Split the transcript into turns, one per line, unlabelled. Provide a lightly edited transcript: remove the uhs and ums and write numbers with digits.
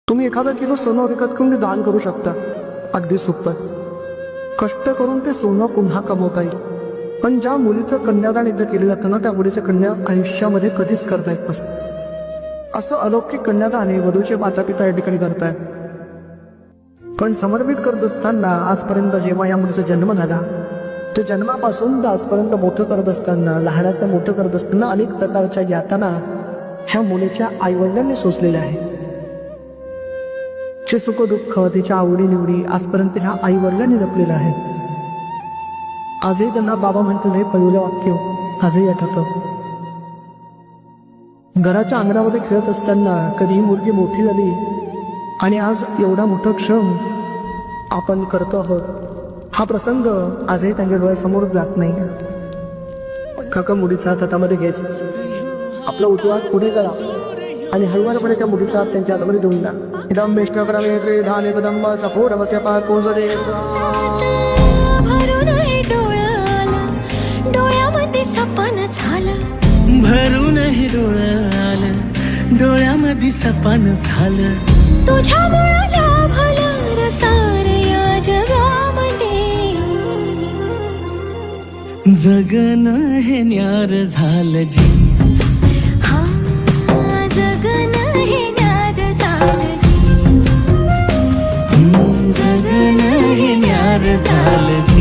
तुम्ही एखादा किलो सोनं विकत घेऊन ते दान करू शकता, अगदी सोपं. कष्ट करून ते सोनं पुन्हा कमवता येईल. पण ज्या मुलीचं कन्यादान एकदा केलं जातं ना, त्या मुलीचं कन्या आयुष्यामध्ये कधीच करता येत नसतं. असं अलौकिक कन्यादान हे वधूचे माता पिता या ठिकाणी करतायत. पण समर्पित करत असताना आजपर्यंत जेव्हा या मुलीचा जन्म झाला, ते जन्मापासून तर आजपर्यंत मोठं करत असताना, लहानाचं मोठं करत असताना अनेक प्रकारच्या यातना ह्या मुलीच्या आईवडिलांनी सोसलेल्या आहेत. चे सुख दुःख, तिच्या आवडीनिवडी आजपर्यंत ह्या आईवडिलांनी जपलेलं आहे. आजही त्यांना बाबा म्हणतात हे पहिलं वाक्य आजही आठवतं. घराच्या अंगणामध्ये खेळत असताना कधी ही मुलगी मोठी झाली आणि आज एवढा मोठा क्षण आपण करतो आहोत, हा प्रसंग आजही त्यांच्या डोळ्यासमोर जात नाही. काका मुलीचा हात हातामध्ये घ्यायचा, आपला उजवा हात पुढे करा आणि हळूवारपणे त्या मुलीचा हात त्यांच्या हातामध्ये देऊन द्या. इदं विष्णुक्रमे धाने कदंब सफोडवस्य पाकोजडेस.
डोळ्यामध्ये सपन झालं,
भरूनही डोळ्याला डोळ्यामध्ये सपन झालं.
तुझ्यामुळं लाभलं रसार या जगामध्ये.
जगन हे न्यार झालं जी,
हा जगन हे न्यार झालं जी,
जगन हे न्यार झालं जी.